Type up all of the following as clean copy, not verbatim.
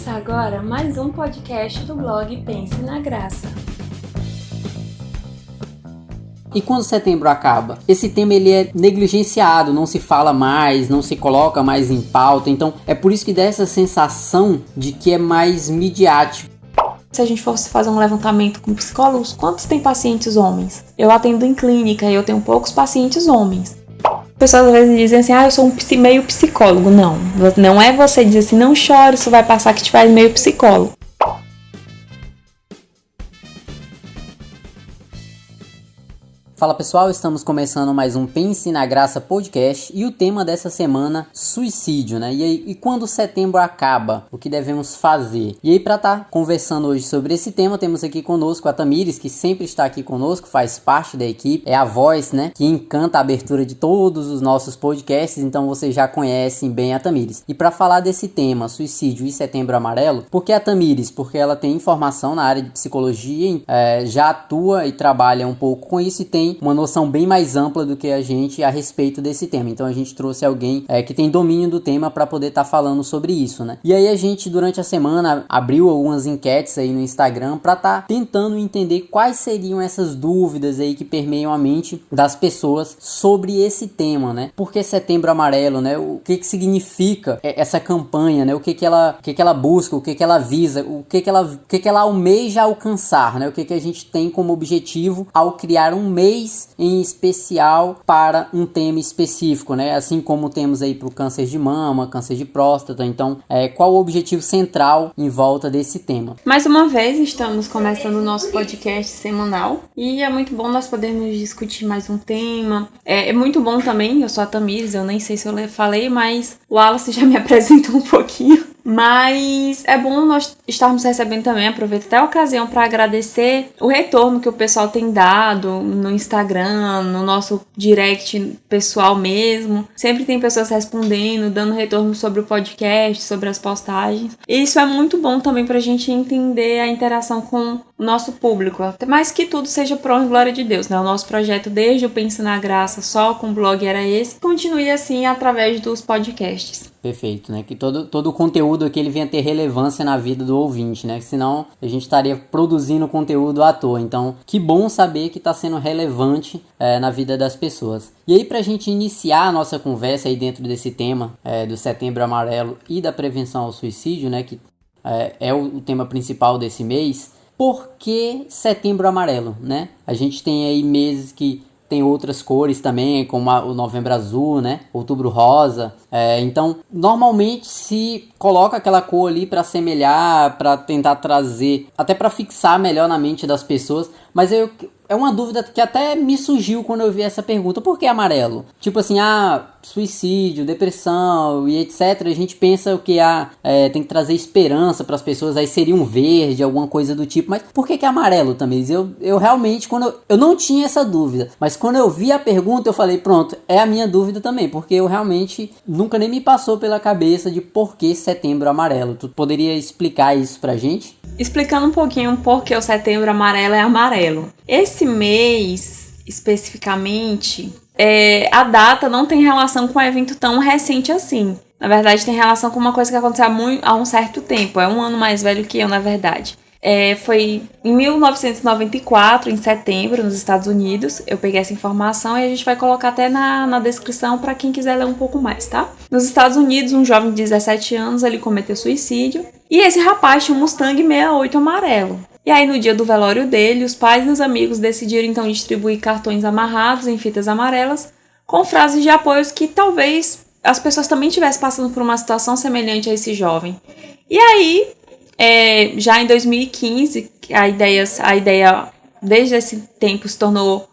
começar agora mais um podcast do blog Pense na Graça. E quando setembro acaba? Esse tema ele é negligenciado, não se fala mais, não se coloca mais em pauta, então é por isso que dá essa sensação de que é mais midiático. Se a gente fosse fazer um levantamento com psicólogos, quantos tem pacientes homens? Eu atendo em clínica e eu tenho poucos pacientes homens. Pessoas às vezes dizem assim, eu sou meio psicólogo. Não é você dizer assim, não chore, isso vai passar que te faz meio psicólogo. Fala pessoal, estamos começando mais um Pense na Graça podcast e o tema dessa semana, suicídio, né? E quando setembro acaba, o que devemos fazer? E aí para estar conversando hoje sobre esse tema, temos aqui conosco a Tamires, que sempre está aqui conosco, faz parte da equipe, é a voz, né? Que encanta a abertura de todos os nossos podcasts, então vocês já conhecem bem a Tamires. E para falar desse tema, suicídio e setembro amarelo, por que a Tamires? Porque ela tem informação na área de psicologia, já atua e trabalha um pouco com isso e tem uma noção bem mais ampla do que a gente a respeito desse tema. Então a gente trouxe alguém que tem domínio do tema para poder estar falando sobre isso, né? E aí a gente durante a semana abriu algumas enquetes aí no Instagram para estar tentando entender quais seriam essas dúvidas aí que permeiam a mente das pessoas sobre esse tema, né? Por que setembro amarelo, né? O que significa essa campanha, né? O que ela busca, o que ela visa, o que ela almeja alcançar, né? O que a gente tem como objetivo ao criar um mês em especial para um tema específico, né? Assim como temos aí para o câncer de mama, câncer de próstata. Então, qual o objetivo central em volta desse tema? Mais uma vez, estamos começando o nosso podcast semanal e é muito bom nós podermos discutir mais um tema. É muito bom também, eu sou a Tamires, eu nem sei se eu falei, mas o Wallace já me apresentou um pouquinho. Mas é bom nós estarmos recebendo também, aproveito até a ocasião para agradecer o retorno que o pessoal tem dado no Instagram, no nosso direct pessoal mesmo. Sempre tem pessoas respondendo, dando retorno sobre o podcast, sobre as postagens. E isso é muito bom também para a gente entender a interação com o nosso público. Mas que tudo seja por honra e glória de Deus, né? O nosso projeto desde o Pense na Graça, só com o blog era esse, continue assim através dos podcasts. Perfeito, né? Que todo o conteúdo aqui ele venha ter relevância na vida do ouvinte, né? Senão a gente estaria produzindo conteúdo à toa. Então, que bom saber que está sendo relevante na vida das pessoas. E aí, para a gente iniciar a nossa conversa aí dentro desse tema do Setembro Amarelo e da prevenção ao suicídio, né? Que é o tema principal desse mês. Por que Setembro Amarelo, né? A gente tem aí meses que tem outras cores também, como o Novembro Azul, né? Outubro Rosa. Então, normalmente se coloca aquela cor ali para assemelhar, para tentar trazer, até para fixar melhor na mente das pessoas. Mas é uma dúvida que até me surgiu quando eu vi essa pergunta. Por que amarelo? Tipo assim, suicídio, depressão e etc. A gente pensa que tem que trazer esperança para as pessoas. Aí seria um verde, alguma coisa do tipo. Mas por que amarelo também? Eu realmente, eu não tinha essa dúvida. Mas quando eu vi a pergunta, eu falei, pronto, é a minha dúvida também. Porque eu realmente nunca nem me passou pela cabeça de por que setembro amarelo. Tu poderia explicar isso pra gente? Explicando um pouquinho por que o setembro amarelo é amarelo. Esse mês, especificamente, a data não tem relação com um evento tão recente assim. Na verdade, tem relação com uma coisa que aconteceu há um certo tempo. É um ano mais velho que eu, na verdade. Foi em 1994, em setembro, nos Estados Unidos. Eu peguei essa informação e a gente vai colocar até na descrição para quem quiser ler um pouco mais, tá? Nos Estados Unidos, um jovem de 17 anos, ele cometeu suicídio. E esse rapaz tinha um Mustang 68 amarelo. E aí, no dia do velório dele, os pais e os amigos decidiram então distribuir cartões amarrados em fitas amarelas com frases de apoio que talvez as pessoas também estivessem passando por uma situação semelhante a esse jovem. E aí, já em 2015, a ideia desde esse tempo se tornou,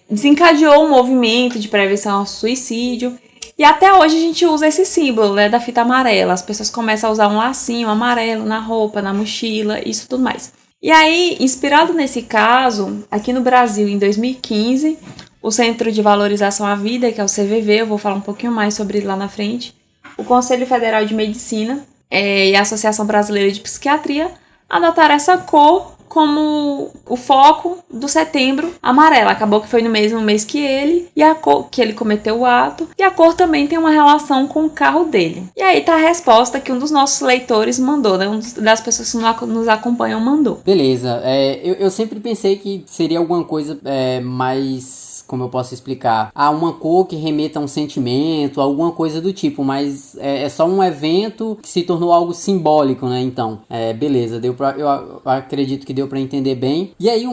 desencadeou um movimento de prevenção ao suicídio. E até hoje a gente usa esse símbolo, né, da fita amarela. As pessoas começam a usar um lacinho amarelo na roupa, na mochila, isso tudo mais. E aí, inspirado nesse caso, aqui no Brasil, em 2015, o Centro de Valorização à Vida, que é o CVV, eu vou falar um pouquinho mais sobre ele lá na frente, o Conselho Federal de Medicina e a Associação Brasileira de Psiquiatria adotaram essa cor como o foco do Setembro Amarelo. Acabou que foi no mesmo mês que ele, e a cor que ele cometeu o ato, e a cor também tem uma relação com o carro dele. E aí tá a resposta que um dos nossos leitores mandou, né? Das pessoas que nos acompanham mandou. Beleza, eu sempre pensei que seria alguma coisa mais... Como eu posso explicar? Uma cor que remeta a um sentimento, alguma coisa do tipo, mas é só um evento que se tornou algo simbólico, né? Então, beleza, eu acredito que deu pra entender bem. E aí,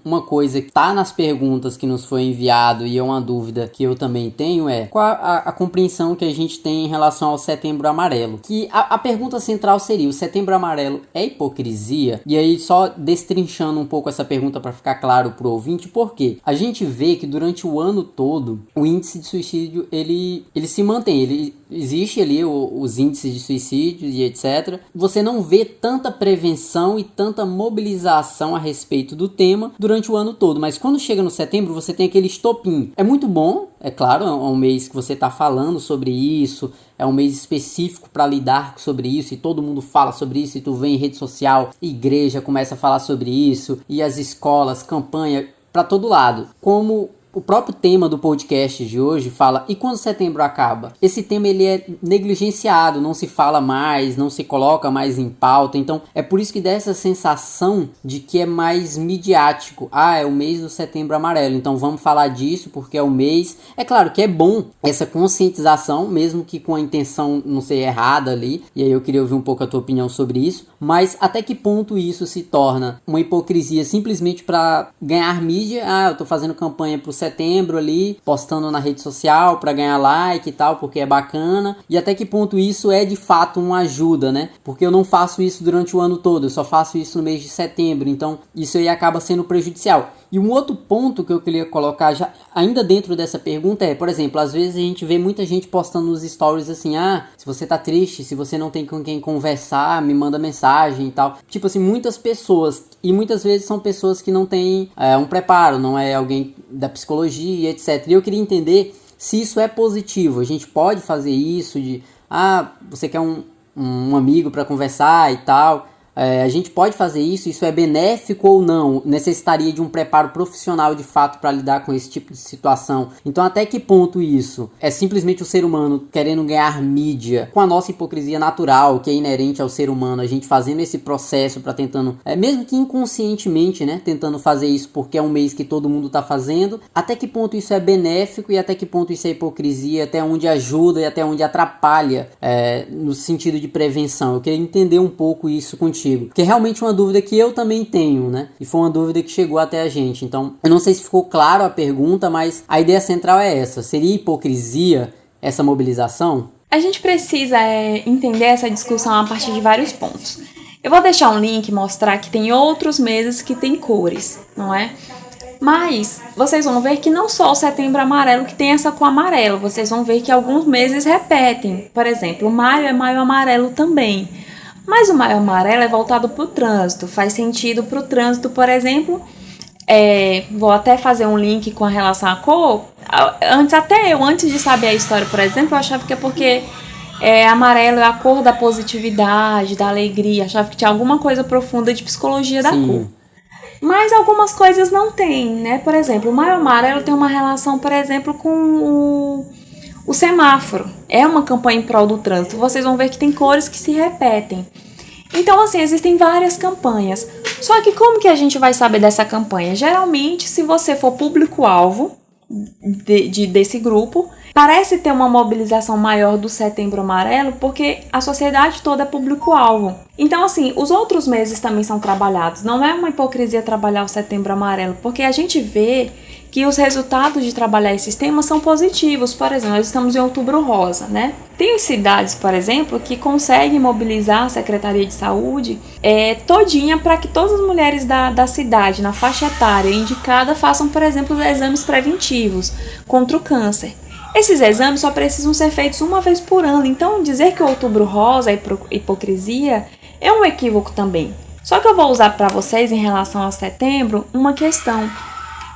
uma coisa que tá nas perguntas que nos foi enviado, e é uma dúvida que eu também tenho, qual a compreensão que a gente tem em relação ao Setembro Amarelo? Que a pergunta central seria, o Setembro Amarelo é hipocrisia? E aí, só destrinchando um pouco essa pergunta para ficar claro pro ouvinte, por quê? A gente vê que durante o ano todo o índice de suicídio ele se mantém, existe ali os índices de suicídio e etc. Você não vê tanta prevenção e tanta mobilização a respeito do tema durante o ano todo, mas quando chega no setembro você tem aquele estopim. É muito bom, é claro, é um mês que você está falando sobre isso, é um mês específico para lidar sobre isso, e todo mundo fala sobre isso, e tu vê em rede social, igreja começa a falar sobre isso, e as escolas, campanha para todo lado. Como o próprio tema do podcast de hoje fala, e quando setembro acaba? Esse tema ele é negligenciado, não se fala mais, não se coloca mais em pauta, então é por isso que dá essa sensação de que é mais midiático. É o mês do Setembro Amarelo, então vamos falar disso porque é o mês. É claro que é bom essa conscientização, mesmo que com a intenção não ser errada ali, e aí eu queria ouvir um pouco a tua opinião sobre isso, mas até que ponto isso se torna uma hipocrisia simplesmente para ganhar mídia? Eu tô fazendo campanha pro setembro ali, postando na rede social para ganhar like e tal, porque é bacana, e até que ponto isso é de fato uma ajuda, né? Porque eu não faço isso durante o ano todo, eu só faço isso no mês de setembro, então isso aí acaba sendo prejudicial. E um outro ponto que eu queria colocar já, ainda dentro dessa pergunta por exemplo, às vezes a gente vê muita gente postando nos stories assim, se você tá triste, se você não tem com quem conversar, me manda mensagem e tal. Tipo assim, muitas pessoas, e muitas vezes são pessoas que não têm um preparo, não é alguém da psicologia, etc. E eu queria entender se isso é positivo. A gente pode fazer isso de, você quer um amigo para conversar e tal. A gente pode fazer isso é benéfico ou não? Necessitaria de um preparo profissional de fato para lidar com esse tipo de situação? Então até que ponto isso é simplesmente o ser humano querendo ganhar mídia com a nossa hipocrisia natural, que é inerente ao ser humano, a gente fazendo esse processo para tentando, mesmo que inconscientemente, né, tentando fazer isso porque é um mês que todo mundo tá fazendo, até que ponto isso é benéfico e até que ponto isso é hipocrisia, até onde ajuda e até onde atrapalha no sentido de prevenção? Eu queria entender um pouco isso contigo, porque é realmente uma dúvida que eu também tenho, né? E foi uma dúvida que chegou até a gente. Então, eu não sei se ficou claro a pergunta, mas a ideia central é essa. Seria hipocrisia essa mobilização? A gente precisa entender essa discussão a partir de vários pontos. Eu vou deixar um link e mostrar que tem outros meses que tem cores, não é? Mas vocês vão ver que não só o Setembro Amarelo que tem essa cor amarelo. Vocês vão ver que alguns meses repetem. Por exemplo, maio é maio amarelo também. Mas o maio amarelo é voltado para o trânsito, faz sentido para o trânsito, por exemplo, vou até fazer um link com a relação à cor, antes de saber a história, por exemplo, eu achava que é porque amarelo é a cor da positividade, da alegria, achava que tinha alguma coisa profunda de psicologia da cor. Mas algumas coisas não tem, né? Por exemplo, o maio amarelo tem uma relação, por exemplo, com o semáforo. É uma campanha em prol do trânsito. Vocês vão ver que tem cores que se repetem. Então, assim, existem várias campanhas. Só que como que a gente vai saber dessa campanha? Geralmente, se você for público-alvo desse grupo, parece ter uma mobilização maior do Setembro Amarelo, porque a sociedade toda é público-alvo. Então, assim, os outros meses também são trabalhados. Não é uma hipocrisia trabalhar o Setembro Amarelo, porque a gente vê que os resultados de trabalhar esses temas são positivos. Por exemplo, nós estamos em Outubro Rosa, né? Tem cidades, por exemplo, que conseguem mobilizar a Secretaria de Saúde todinha para que todas as mulheres da cidade, na faixa etária indicada, façam, por exemplo, exames preventivos contra o câncer. Esses exames só precisam ser feitos uma vez por ano. Então, dizer que o Outubro Rosa é hipocrisia é um equívoco também. Só que eu vou usar para vocês, em relação ao setembro, uma questão.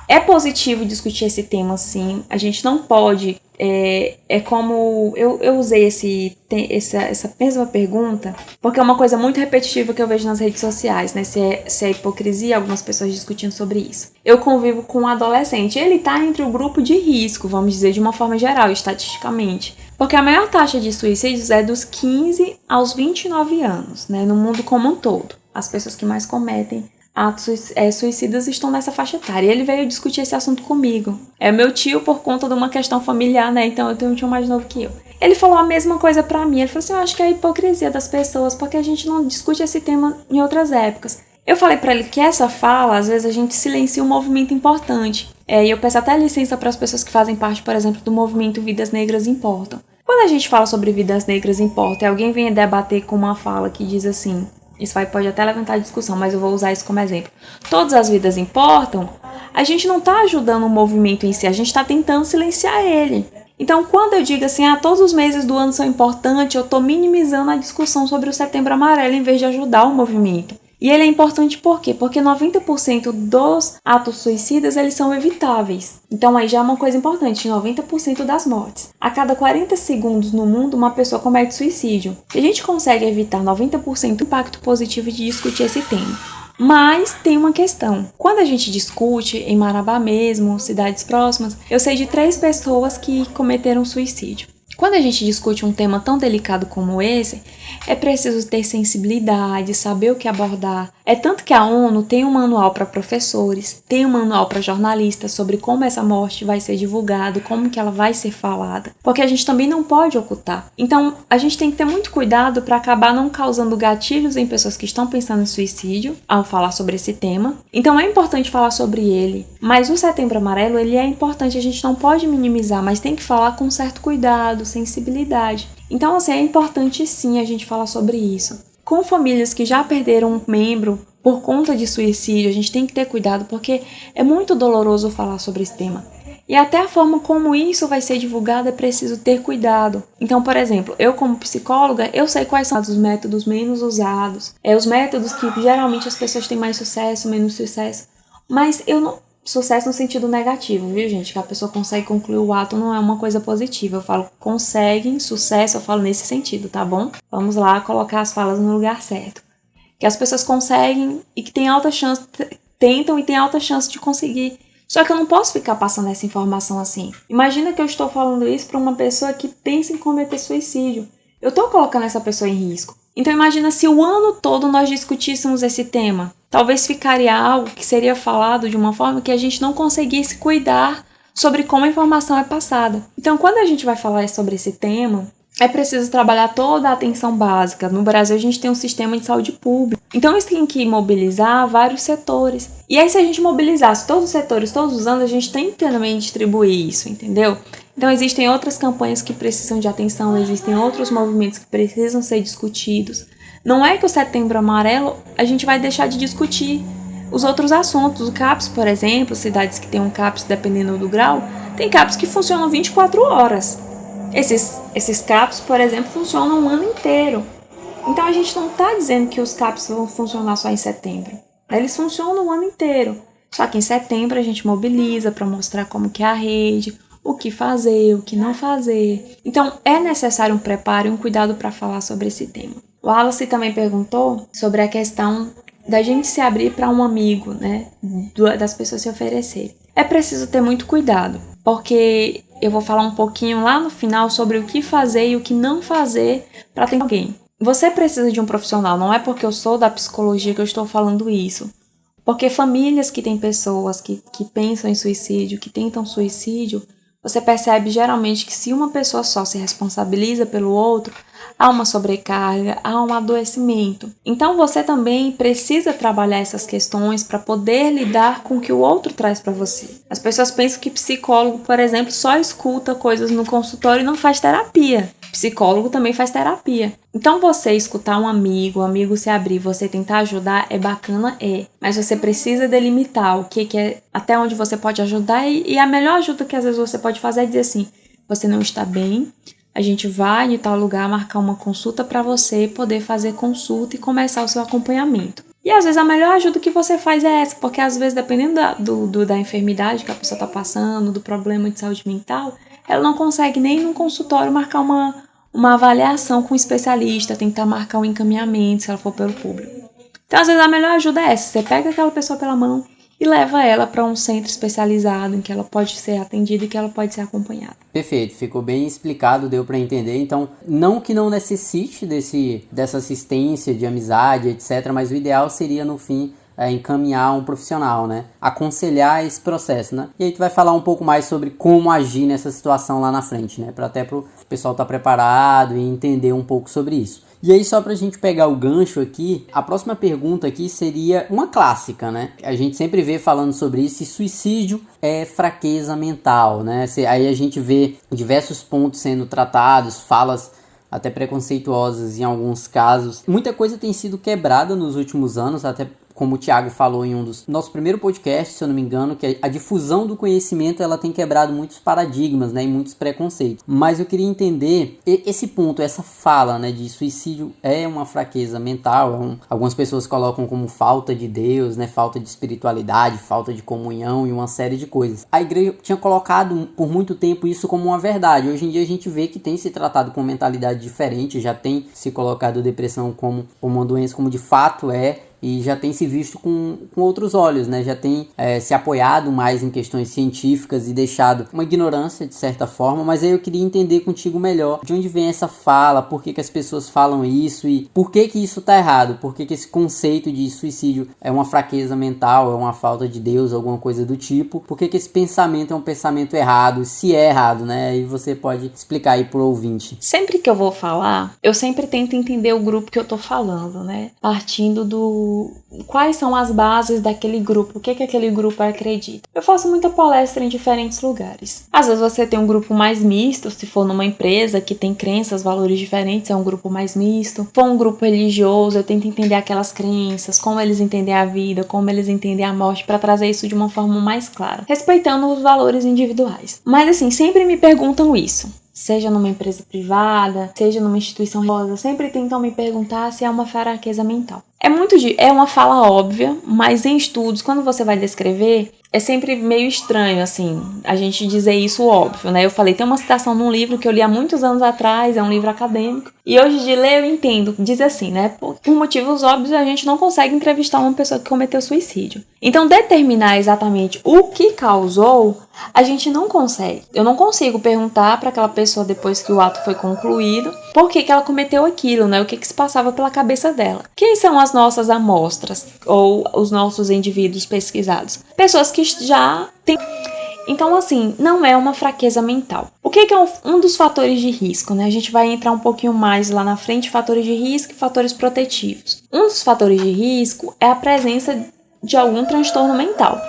É positivo discutir esse tema, sim. A gente não pode... É como... Eu usei essa mesma pergunta, porque é uma coisa muito repetitiva que eu vejo nas redes sociais, né? Se é hipocrisia, algumas pessoas discutindo sobre isso. Eu convivo com um adolescente. Ele está entre o grupo de risco, vamos dizer, de uma forma geral, estatisticamente. Porque a maior taxa de suicídios é dos 15 aos 29 anos, né? No mundo como um todo. As pessoas que mais cometem atos suicidas estão nessa faixa etária. E ele veio discutir esse assunto comigo. É meu tio por conta de uma questão familiar, né? Então eu tenho um tio mais novo que eu. Ele falou a mesma coisa pra mim. Ele falou assim, eu acho que é a hipocrisia das pessoas, porque a gente não discute esse tema em outras épocas. Eu falei pra ele que essa fala, às vezes a gente silencia um movimento importante. E eu peço até licença para as pessoas que fazem parte, por exemplo, do movimento Vidas Negras Importam. Quando a gente fala sobre Vidas Negras Importam e alguém vem debater com uma fala que diz assim... Isso pode até levantar discussão, mas eu vou usar isso como exemplo. Todas as vidas importam. A gente não está ajudando o movimento em si, a gente está tentando silenciar ele. Então, quando eu digo assim, todos os meses do ano são importantes, eu estou minimizando a discussão sobre o Setembro Amarelo em vez de ajudar o movimento. E ele é importante por quê? Porque 90% dos atos suicidas, eles são evitáveis. Então aí já é uma coisa importante, 90% das mortes. A cada 40 segundos no mundo, uma pessoa comete suicídio. Se a gente consegue evitar 90% do impacto positivo de discutir esse tema. Mas tem uma questão. Quando a gente discute, em Marabá mesmo, cidades próximas, eu sei de 3 pessoas que cometeram suicídio. Quando a gente discute um tema tão delicado como esse, é preciso ter sensibilidade, saber o que abordar. É tanto que a ONU tem um manual para professores, tem um manual para jornalistas sobre como essa morte vai ser divulgada, como que ela vai ser falada, porque a gente também não pode ocultar. Então, a gente tem que ter muito cuidado para acabar não causando gatilhos em pessoas que estão pensando em suicídio ao falar sobre esse tema. Então, é importante falar sobre ele, mas o Setembro Amarelo, ele é importante, a gente não pode minimizar, mas tem que falar com certo cuidado, sensibilidade. Então, assim, é importante sim a gente falar sobre isso. Com famílias que já perderam um membro por conta de suicídio, a gente tem que ter cuidado porque é muito doloroso falar sobre esse tema. E até a forma como isso vai ser divulgado é preciso ter cuidado. Então, por exemplo, eu como psicóloga, eu sei quais são os métodos menos usados. Os métodos que geralmente as pessoas têm mais sucesso, menos sucesso. Mas eu não... Sucesso no sentido negativo, viu, gente? Que a pessoa consegue concluir o ato não é uma coisa positiva. Eu falo conseguem, sucesso, eu falo nesse sentido, tá bom? Vamos lá colocar as falas no lugar certo. Que as pessoas conseguem e que tem alta chance, tentam e tem alta chance de conseguir. Só que eu não posso ficar passando essa informação assim. Imagina que eu estou falando isso para uma pessoa que pensa em cometer suicídio. Eu estou colocando essa pessoa em risco. Então imagina se o ano todo nós discutíssemos esse tema. Talvez ficaria algo que seria falado de uma forma que a gente não conseguisse cuidar sobre como a informação é passada. Então quando a gente vai falar sobre esse tema, é preciso trabalhar toda a atenção básica. No Brasil a gente tem um sistema de saúde pública. Então isso tem que mobilizar vários setores. E aí se a gente mobilizasse todos os setores todos os anos, a gente tem que também distribuir isso, entendeu? Então existem outras campanhas que precisam de atenção, existem outros movimentos que precisam ser discutidos. Não é que o Setembro Amarelo a gente vai deixar de discutir os outros assuntos. O CAPS, por exemplo, cidades que têm um CAPS dependendo do grau, tem CAPS que funcionam 24 horas. Esses CAPS, por exemplo, funcionam um ano inteiro. Então a gente não está dizendo que os CAPS vão funcionar só em setembro. Eles funcionam o ano inteiro. Só que em setembro a gente mobiliza para mostrar como que é a rede, o que fazer, o que não fazer. Então é necessário um preparo e um cuidado para falar sobre esse tema. O Wallace também perguntou sobre a questão da gente se abrir para um amigo, né? Das pessoas se oferecerem. É preciso ter muito cuidado, porque eu vou falar um pouquinho lá no final sobre o que fazer e o que não fazer para ter alguém. Você precisa de um profissional, não é porque eu sou da psicologia que eu estou falando isso. Porque famílias que têm pessoas que pensam em suicídio, que tentam suicídio, você percebe geralmente que se uma pessoa só se responsabiliza pelo outro, há uma sobrecarga, há um adoecimento. Então você também precisa trabalhar essas questões para poder lidar com o que o outro traz para você. As pessoas pensam que psicólogo, por exemplo, só escuta coisas no consultório e não faz terapia. Psicólogo também faz terapia. Então você escutar um amigo, o amigo se abrir, você tentar ajudar é bacana, mas você precisa delimitar o que é, até onde você pode ajudar e a melhor ajuda que às vezes você pode fazer é dizer assim, você não está bem, a gente vai em tal lugar marcar uma consulta para você poder fazer consulta e começar o seu acompanhamento. E às vezes a melhor ajuda que você faz é essa, porque às vezes, dependendo da enfermidade que a pessoa está passando, do problema de saúde mental, ela não consegue nem no consultório marcar uma avaliação com um especialista, tentar marcar um encaminhamento se ela for pelo público. Então, às vezes, a melhor ajuda é essa. Você pega aquela pessoa pela mão e leva ela para um centro especializado em que ela pode ser atendida e que ela pode ser acompanhada. Perfeito, ficou bem explicado, deu para entender. Então, não que não necessite dessa assistência de amizade, etc., mas o ideal seria, no fim, encaminhar um profissional, né? Aconselhar esse processo, né? E a gente vai falar um pouco mais sobre como agir nessa situação lá na frente, né? Para o pessoal estar preparado e entender um pouco sobre isso. E aí, só pra gente pegar o gancho aqui, a próxima pergunta aqui seria uma clássica, né? A gente sempre vê falando sobre isso, e suicídio é fraqueza mental, né? Aí a gente vê diversos pontos sendo tratados, falas até preconceituosas em alguns casos. Muita coisa tem sido quebrada nos últimos anos, até como o Thiago falou em um dos nosso primeiro podcast, se eu não me engano, que a difusão do conhecimento ela tem quebrado muitos paradigmas, né, e muitos preconceitos. Mas eu queria entender esse ponto, essa fala, né, de suicídio é uma fraqueza mental. Algumas pessoas colocam como falta de Deus, né, falta de espiritualidade, falta de comunhão e uma série de coisas. A igreja tinha colocado por muito tempo isso como uma verdade. Hoje em dia a gente vê que tem se tratado com mentalidade diferente, já tem se colocado depressão como uma doença, como de fato é, e já tem se visto com outros olhos, né? Já tem se apoiado mais em questões científicas e deixado uma ignorância de certa forma, mas aí eu queria entender contigo melhor de onde vem essa fala, por que as pessoas falam isso e por que isso tá errado, por que esse conceito de suicídio é uma fraqueza mental, é uma falta de Deus, alguma coisa do tipo, por que esse pensamento é um pensamento errado, se é errado, né? Aí você pode explicar aí pro ouvinte. Sempre que eu vou falar, eu sempre tento entender o grupo que eu tô falando, né? Partindo quais são as bases daquele grupo, o que aquele grupo acredita. Eu faço muita palestra em diferentes lugares. Às vezes você tem um grupo mais misto, se for numa empresa que tem crenças, valores diferentes, é um grupo mais misto. Se for um grupo religioso, eu tento entender aquelas crenças, como eles entendem a vida, como eles entendem a morte, para trazer isso de uma forma mais clara, respeitando os valores individuais. Mas assim, sempre me perguntam isso. Seja numa empresa privada, seja numa instituição religiosa, sempre tentam me perguntar se é uma fraqueza mental. É uma fala óbvia, mas em estudos, quando você vai descrever, é sempre meio estranho, assim, a gente dizer isso óbvio, né? Eu falei, tem uma citação num livro que eu li há muitos anos atrás, é um livro acadêmico, e hoje de ler eu entendo, diz assim, né? Por motivos óbvios, a gente não consegue entrevistar uma pessoa que cometeu suicídio. Então, determinar exatamente o que causou, a gente não consegue. Eu não consigo perguntar para aquela pessoa, depois que o ato foi concluído, por que ela cometeu aquilo, né? O que se passava pela cabeça dela. Quem são as nossas amostras, ou os nossos indivíduos pesquisados? Pessoas que já têm... Então, assim, não é uma fraqueza mental. O que é um dos fatores de risco, né? A gente vai entrar um pouquinho mais lá na frente, fatores de risco e fatores protetivos. Um dos fatores de risco é a presença de algum transtorno mental.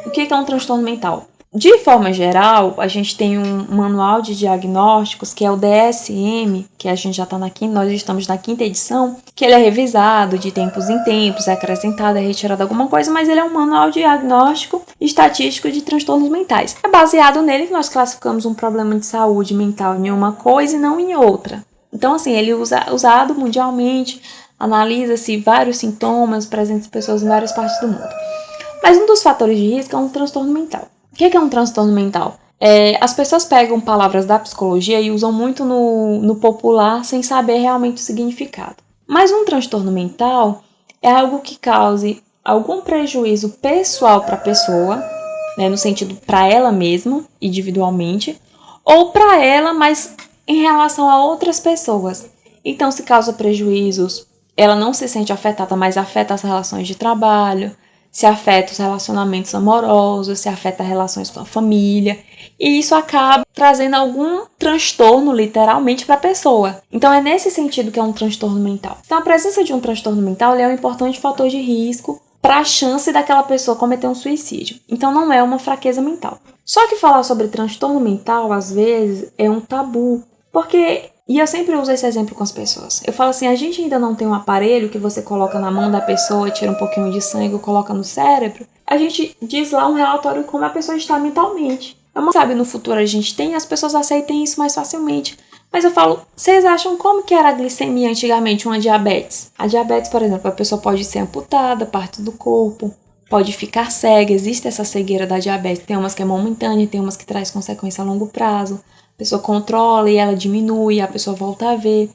O que é um transtorno mental? De forma geral, a gente tem um manual de diagnósticos, que é o DSM, que a gente já está nós estamos na 5ª edição, que ele é revisado de tempos em tempos, é acrescentado, é retirado alguma coisa, mas ele é um manual diagnóstico e estatístico de transtornos mentais. É baseado nele que nós classificamos um problema de saúde mental em uma coisa e não em outra. Então, assim, ele é usado mundialmente, analisa-se vários sintomas presentes em pessoas em várias partes do mundo. Mas um dos fatores de risco é um transtorno mental. O que é um transtorno mental? As pessoas pegam palavras da psicologia e usam muito no popular sem saber realmente o significado. Mas um transtorno mental é algo que cause algum prejuízo pessoal para a pessoa, né, no sentido para ela mesma, individualmente, ou para ela, mas em relação a outras pessoas. Então, se causa prejuízos, ela não se sente afetada, mas afeta as relações de trabalho, se afeta os relacionamentos amorosos, se afeta relações com a família, e isso acaba trazendo algum transtorno, literalmente, para a pessoa. Então, é nesse sentido que é um transtorno mental. Então, a presença de um transtorno mental é um importante fator de risco para a chance daquela pessoa cometer um suicídio. Então, não é uma fraqueza mental. Só que falar sobre transtorno mental, às vezes, é um tabu, porque... E eu sempre uso esse exemplo com as pessoas. Eu falo assim, a gente ainda não tem um aparelho que você coloca na mão da pessoa, tira um pouquinho de sangue, coloca no cérebro. A gente diz lá um relatório de como a pessoa está mentalmente. Sabe, no futuro a gente tem, as pessoas aceitem isso mais facilmente. Mas eu falo, vocês acham como que era a glicemia antigamente, uma diabetes? A diabetes, por exemplo, a pessoa pode ser amputada, parte do corpo, pode ficar cega, existe essa cegueira da diabetes. Tem umas que é momentânea, tem umas que traz consequência a longo prazo. A pessoa controla e ela diminui, a pessoa volta a ver.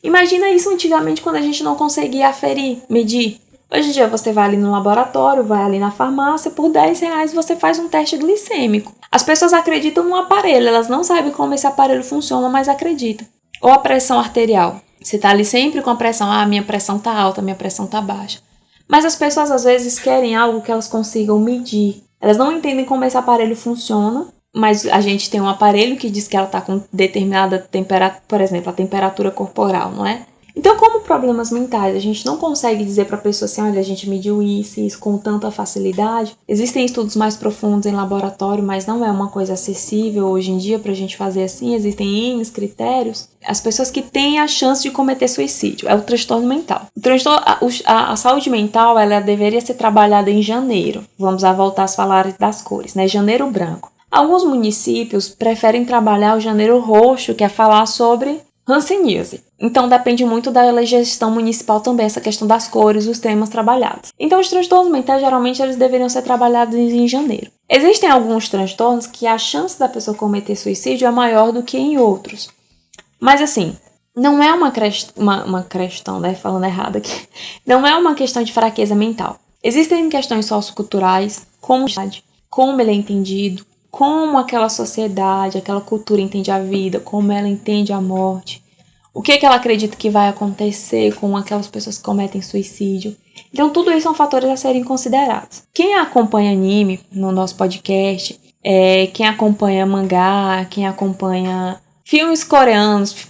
Imagina isso antigamente quando a gente não conseguia aferir, medir. Hoje em dia você vai ali no laboratório, vai ali na farmácia, por R$10 você faz um teste glicêmico. As pessoas acreditam no aparelho, elas não sabem como esse aparelho funciona, mas acreditam. Ou a pressão arterial. Você tá ali sempre com a pressão, minha pressão tá alta, minha pressão tá baixa. Mas as pessoas às vezes querem algo que elas consigam medir. Elas não entendem como esse aparelho funciona, mas a gente tem um aparelho que diz que ela tá com determinada temperatura, por exemplo, a temperatura corporal, não é? Então, como problemas mentais, a gente não consegue dizer para a pessoa assim, olha, a gente mediu isso e isso com tanta facilidade. Existem estudos mais profundos em laboratório, mas não é uma coisa acessível hoje em dia para a gente fazer assim. Existem N critérios. As pessoas que têm a chance de cometer suicídio é o transtorno mental. A saúde mental, ela deveria ser trabalhada em janeiro. Vamos voltar a falar das cores, né? Janeiro branco. Alguns municípios preferem trabalhar o janeiro roxo, que é falar sobre hanseníase. Então depende muito da gestão municipal também, essa questão das cores, os temas trabalhados. Então os transtornos mentais, geralmente, eles deveriam ser trabalhados em janeiro. Existem alguns transtornos que a chance da pessoa cometer suicídio é maior do que em outros. Mas assim, não é uma questão, né, falando errado aqui, não é uma questão de fraqueza mental. Existem questões socioculturais, como ele é entendido, como aquela sociedade, aquela cultura entende a vida, como ela entende a morte, o que ela acredita que vai acontecer com aquelas pessoas que cometem suicídio. Então, tudo isso são fatores a serem considerados. Quem acompanha anime no nosso podcast, quem acompanha mangá, quem acompanha filmes coreanos,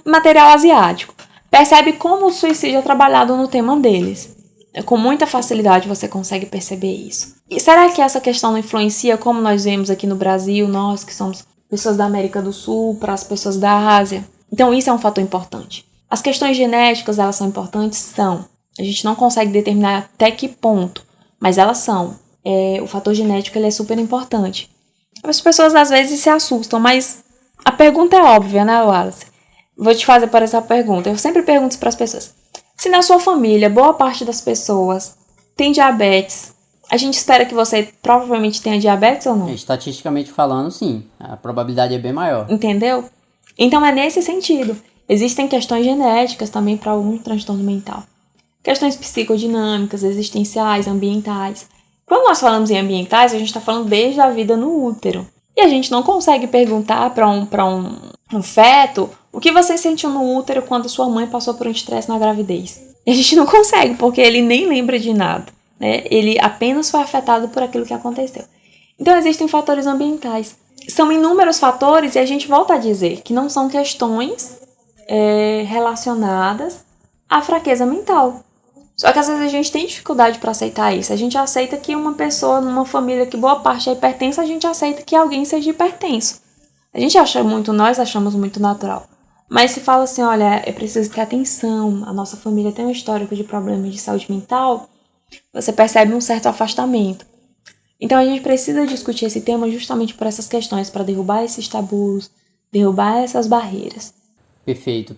material asiático, percebe como o suicídio é trabalhado no tema deles. Com muita facilidade você consegue perceber isso. E será que essa questão não influencia como nós vemos aqui no Brasil, nós que somos pessoas da América do Sul, para as pessoas da Ásia? Então isso é um fator importante. As questões genéticas, elas são importantes? São. A gente não consegue determinar até que ponto, mas elas são. O fator genético, ele é super importante. As pessoas às vezes se assustam, mas a pergunta é óbvia, né, Wallace? Vou te fazer por essa pergunta. Eu sempre pergunto para as pessoas. Se na sua família, boa parte das pessoas tem diabetes, a gente espera que você provavelmente tenha diabetes ou não? Estatisticamente falando, sim. A probabilidade é bem maior. Entendeu? Então é nesse sentido. Existem questões genéticas também para algum transtorno mental. Questões psicodinâmicas, existenciais, ambientais. Quando nós falamos em ambientais, a gente está falando desde a vida no útero. E a gente não consegue perguntar para um feto o que você sentiu no útero quando sua mãe passou por um estresse na gravidez. E a gente não consegue, porque ele nem lembra de nada, né? Ele apenas foi afetado por aquilo que aconteceu. Então existem fatores ambientais. São inúmeros fatores e a gente volta a dizer que não são questões relacionadas à fraqueza mental. Só que às vezes a gente tem dificuldade para aceitar isso. A gente aceita que uma pessoa numa família que boa parte é hipertensa, a gente aceita que alguém seja hipertenso. Nós achamos muito natural. Mas se fala assim, olha, é preciso ter atenção, a nossa família tem um histórico de problemas de saúde mental, você percebe um certo afastamento. Então a gente precisa discutir esse tema justamente por essas questões, para derrubar esses tabus, derrubar essas barreiras. Perfeito.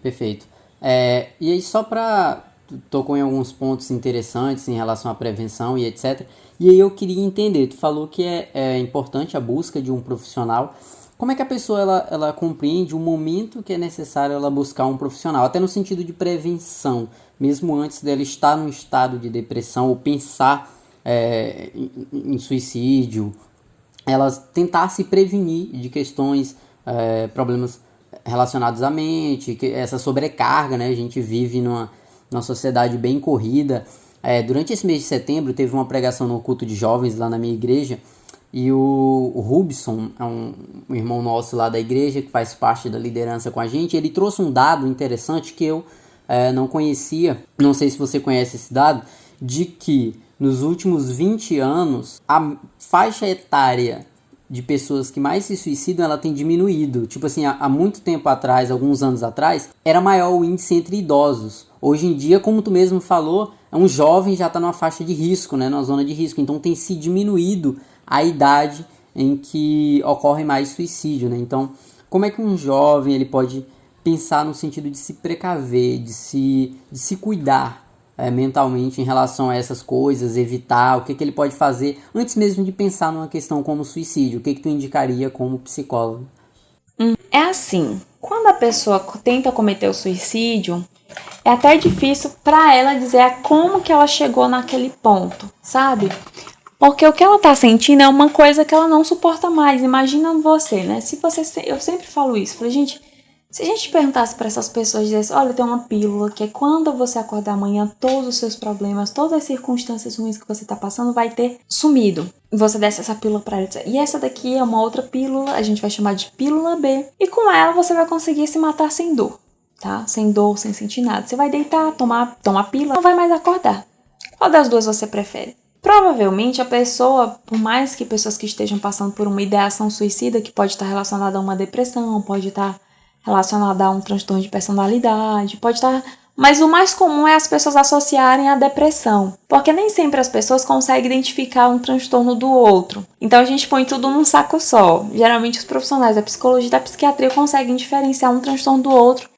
E aí só para... tocou em alguns pontos interessantes em relação à prevenção e etc. E aí eu queria entender, tu falou que é importante a busca de um profissional. Como é que a pessoa ela compreende o momento que é necessário ela buscar um profissional? Até no sentido de prevenção, mesmo antes dela estar num estado de depressão ou pensar em suicídio, ela tentar se prevenir de questões, problemas relacionados à mente, essa sobrecarga, né? A gente vive numa sociedade bem corrida. Durante esse mês de setembro teve uma pregação no culto de jovens lá na minha igreja, e o Rubson, é um irmão nosso lá da igreja que faz parte da liderança com a gente, ele trouxe um dado interessante que eu não conhecia, não sei se você conhece esse dado, de que nos últimos 20 anos a faixa etária de pessoas que mais se suicidam, ela tem diminuído. Tipo assim, há muito tempo atrás, alguns anos atrás, era maior o índice entre idosos. Hoje em dia, como tu mesmo falou, um jovem já está numa faixa de risco, né, numa zona de risco. Então tem se diminuído a idade em que ocorre mais suicídio, né? Então como é que um jovem ele pode pensar no sentido de se precaver, de se cuidar mentalmente em relação a essas coisas, evitar, o que ele pode fazer antes mesmo de pensar numa questão como suicídio? O que tu indicaria como psicólogo? É assim, quando a pessoa tenta cometer o suicídio, é até difícil para ela dizer como que ela chegou naquele ponto, sabe? Porque o que ela tá sentindo é uma coisa que ela não suporta mais. Imagina você, né? Eu sempre falo isso, falei, gente, se a gente perguntasse para essas pessoas, dissesse, olha, tem uma pílula que é quando você acordar amanhã, todos os seus problemas, todas as circunstâncias ruins que você tá passando vai ter sumido. E você desse essa pílula para ela e essa daqui é uma outra pílula, a gente vai chamar de pílula B. E com ela você vai conseguir se matar sem dor, tá? Sem dor, sem sentir nada. Você vai deitar, tomar pílula, não vai mais acordar. Qual das duas você prefere? Provavelmente a pessoa, por mais que pessoas que estejam passando por uma ideação suicida, que pode estar relacionada a uma depressão, pode estar relacionada a um transtorno de personalidade, pode estar... Mas o mais comum é as pessoas associarem a depressão, porque nem sempre as pessoas conseguem identificar um transtorno do outro. Então a gente põe tudo num saco só. Geralmente os profissionais da psicologia e da psiquiatria conseguem diferenciar um transtorno do outro.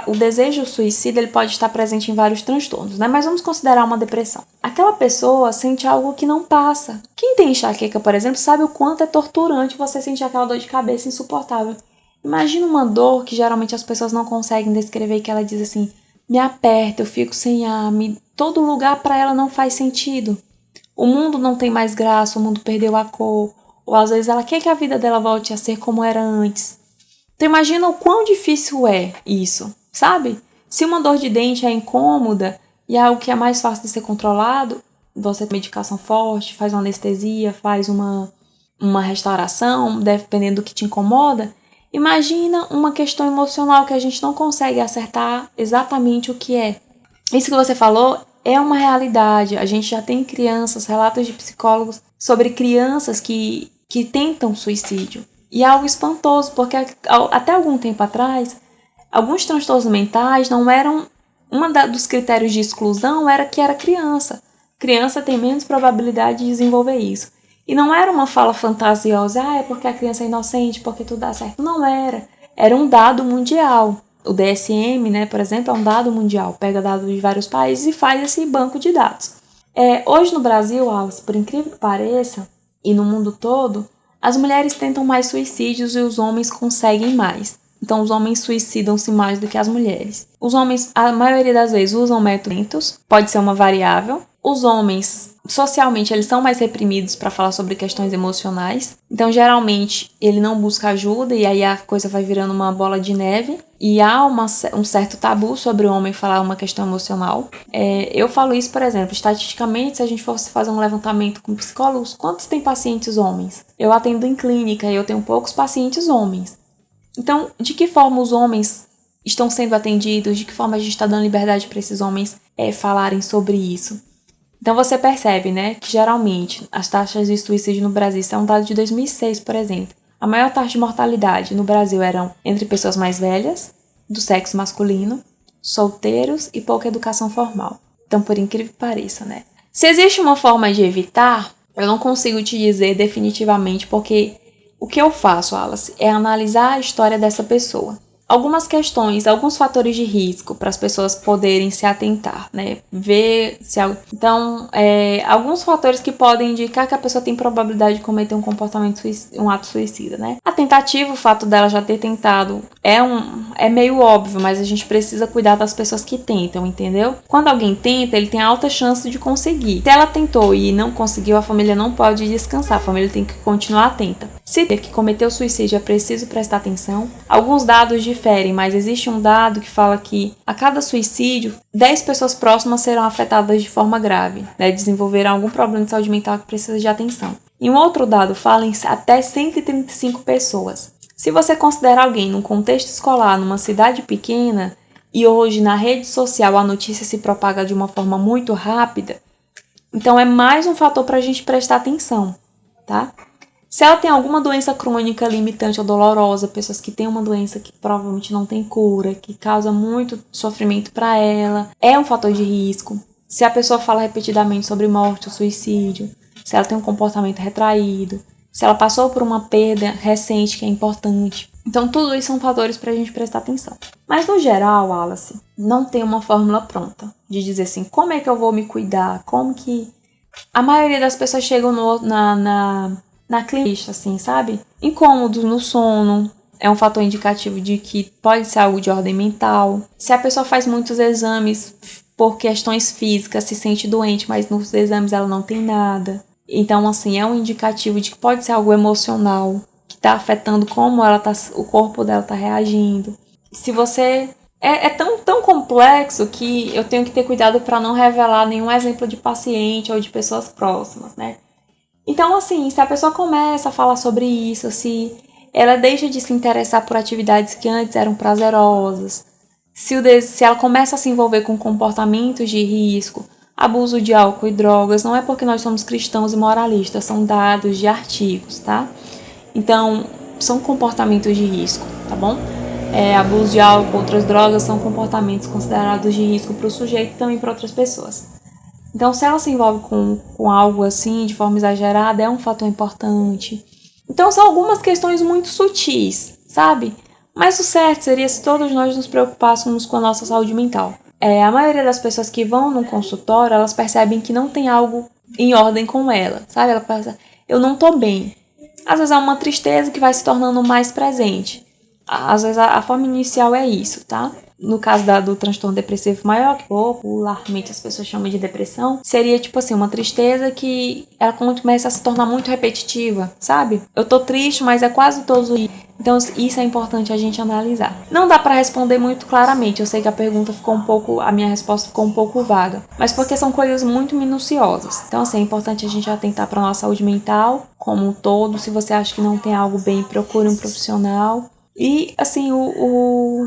O desejo suicida ele pode estar presente em vários transtornos, né? Mas vamos considerar uma depressão. Aquela pessoa sente algo que não passa. Quem tem enxaqueca, por exemplo, sabe o quanto é torturante você sentir aquela dor de cabeça insuportável. Imagina uma dor que geralmente as pessoas não conseguem descrever, que ela diz assim, me aperta, eu fico sem ar, todo lugar para ela não faz sentido. O mundo não tem mais graça, o mundo perdeu a cor, ou às vezes ela quer que a vida dela volte a ser como era antes. Então imagina o quão difícil é isso, sabe? Se uma dor de dente é incômoda e é algo que é mais fácil de ser controlado, você tem medicação forte, faz uma anestesia, faz uma restauração, dependendo do que te incomoda. Imagina uma questão emocional que a gente não consegue acertar exatamente o que é. Isso que você falou é uma realidade. A gente já tem relatos de psicólogos sobre crianças que tentam suicídio. E é algo espantoso, porque até algum tempo atrás, alguns transtornos mentais não eram... dos critérios de exclusão era que era criança. Criança tem menos probabilidade de desenvolver isso. E não era uma fala fantasiosa, é porque a criança é inocente, porque tudo dá certo. Não era. Era um dado mundial. O DSM, né, por exemplo, é um dado mundial. Pega dados de vários países e faz esse banco de dados. Hoje no Brasil, Alice, por incrível que pareça, e no mundo todo, as mulheres tentam mais suicídios e os homens conseguem mais. Então os homens suicidam-se mais do que as mulheres. Os homens, a maioria das vezes, usam métodos, pode ser uma variável. Os homens, socialmente, eles são mais reprimidos para falar sobre questões emocionais. Então, geralmente, ele não busca ajuda e aí a coisa vai virando uma bola de neve. E há um certo tabu sobre o homem falar uma questão emocional. Eu falo isso, por exemplo, estatisticamente, se a gente fosse fazer um levantamento com psicólogos, quantos tem pacientes homens? Eu atendo em clínica e eu tenho poucos pacientes homens. Então, de que forma os homens estão sendo atendidos? De que forma a gente está dando liberdade para esses homens falarem sobre isso? Então você percebe, né, que geralmente as taxas de suicídio no Brasil, isso é um dado de 2006, por exemplo. A maior taxa de mortalidade no Brasil eram entre pessoas mais velhas, do sexo masculino, solteiros e pouca educação formal. Então, por incrível que pareça, né? Se existe uma forma de evitar, eu não consigo te dizer definitivamente, porque o que eu faço, Alice, é analisar a história dessa pessoa. Algumas questões, alguns fatores de risco para as pessoas poderem se atentar, né? Então, alguns fatores que podem indicar que a pessoa tem probabilidade de cometer um ato suicida, né? A tentativa, o fato dela já ter tentado, é meio óbvio, mas a gente precisa cuidar das pessoas que tentam, entendeu? Quando alguém tenta, ele tem alta chance de conseguir. Se ela tentou e não conseguiu, a família não pode descansar, a família tem que continuar atenta. Se ter que cometer o suicídio é preciso prestar atenção. Alguns dados diferem, mas existe um dado que fala que a cada suicídio, 10 pessoas próximas serão afetadas de forma grave, né? Desenvolverão algum problema de saúde mental que precisa de atenção. E um outro dado fala em até 135 pessoas. Se você considera alguém num contexto escolar, numa cidade pequena, e hoje na rede social a notícia se propaga de uma forma muito rápida, então é mais um fator para a gente prestar atenção, tá? Se ela tem alguma doença crônica limitante ou dolorosa, pessoas que têm uma doença que provavelmente não tem cura, que causa muito sofrimento para ela, é um fator de risco. Se a pessoa fala repetidamente sobre morte ou suicídio, se ela tem um comportamento retraído, se ela passou por uma perda recente que é importante. Então, tudo isso são fatores para a gente prestar atenção. Mas, no geral, Wallace, não tem uma fórmula pronta de dizer assim, como é que eu vou me cuidar, como que... A maioria das pessoas chegam na clínica, assim, sabe? Incômodos no sono, é um fator indicativo de que pode ser algo de ordem mental. Se a pessoa faz muitos exames por questões físicas, se sente doente, mas nos exames ela não tem nada. Então, assim, é um indicativo de que pode ser algo emocional, que está afetando como o corpo dela está reagindo. Se você... É tão complexo que eu tenho que ter cuidado para não revelar nenhum exemplo de paciente ou de pessoas próximas, né? Então, assim, se a pessoa começa a falar sobre isso, se ela deixa de se interessar por atividades que antes eram prazerosas, se ela começa a se envolver com comportamentos de risco, abuso de álcool e drogas, não é porque nós somos cristãos e moralistas, são dados de artigos, tá? Então, são comportamentos de risco, tá bom? Abuso de álcool, outras drogas são comportamentos considerados de risco para o sujeito e também para outras pessoas. Então, se ela se envolve com algo assim, de forma exagerada, é um fator importante. Então, são algumas questões muito sutis, sabe? Mas o certo seria se todos nós nos preocupássemos com a nossa saúde mental. A maioria das pessoas que vão no consultório, elas percebem que não tem algo em ordem com ela, sabe? Ela pensa, eu não tô bem. Às vezes é uma tristeza que vai se tornando mais presente. Às vezes a forma inicial é isso, tá? No caso do transtorno depressivo maior, que popularmente as pessoas chamam de depressão, seria tipo assim, uma tristeza que ela começa a se tornar muito repetitiva, sabe? Eu tô triste, mas é quase todos os dias. Então isso é importante a gente analisar. Não dá pra responder muito claramente, eu sei que a minha resposta ficou um pouco vaga, mas porque são coisas muito minuciosas. Então assim, é importante a gente atentar pra nossa saúde mental como um todo. Se você acha que não tem algo bem, procure um profissional. E assim, o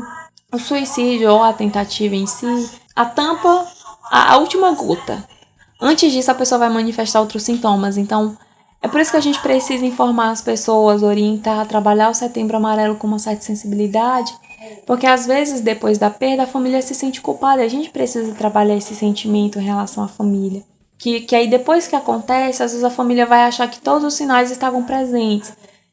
suicídio ou a tentativa em si, a tampa, a última gota. Antes disso, a pessoa vai manifestar outros sintomas. Então, é por isso que a gente precisa informar as pessoas, orientar, trabalhar o Setembro Amarelo com uma certa sensibilidade, porque às vezes, depois da perda, a família se sente culpada. A gente precisa trabalhar esse sentimento em relação à família. Que aí, depois que acontece, às vezes a família vai achar que todos os sinais estavam presentes.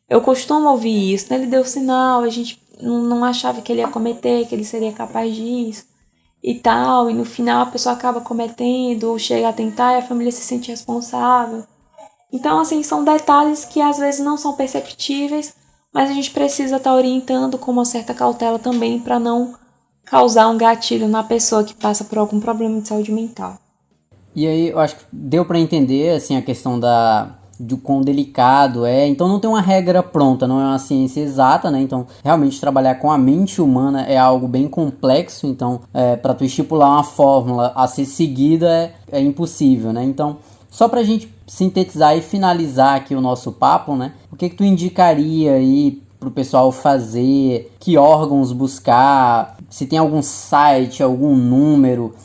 Eu costumo ouvir isso, né? Ele deu sinal, a gente não achava que ele ia cometer, que ele seria capaz disso e tal, e no final a pessoa acaba cometendo ou chega a tentar e a família se sente responsável. Então, assim, são detalhes que às vezes não são perceptíveis, mas a gente precisa estar orientando com uma certa cautela também para não causar um gatilho na pessoa que passa por algum problema de saúde mental. E aí, eu acho que deu para entender, assim, a questão de quão delicado é. Então não tem uma regra pronta, não é uma ciência exata, né? Então realmente trabalhar com a mente humana é algo bem complexo. Então para tu estipular uma fórmula a ser seguida é impossível, né? Então só pra gente sintetizar e finalizar aqui o nosso papo, né? O que tu indicaria aí pro pessoal fazer? Que órgãos buscar? Se tem algum site, algum número?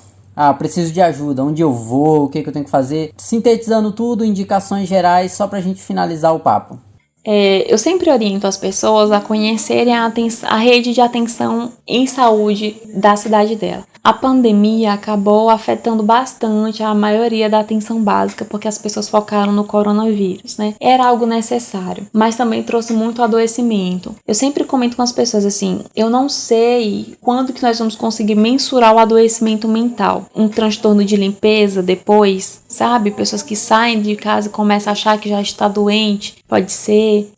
Preciso de ajuda, onde eu vou, o que eu tenho que fazer? Sintetizando tudo, indicações gerais, só pra gente finalizar o papo. Eu sempre oriento as pessoas a conhecerem a rede de atenção em saúde da cidade dela. A pandemia acabou afetando bastante a maioria da atenção básica, porque as pessoas focaram no coronavírus, né? Era algo necessário, mas também trouxe muito adoecimento. Eu sempre comento com as pessoas assim, eu não sei quando que nós vamos conseguir mensurar o adoecimento mental. Um transtorno de limpeza depois, sabe? Pessoas que saem de casa e começam a achar que já está doente, pode ser.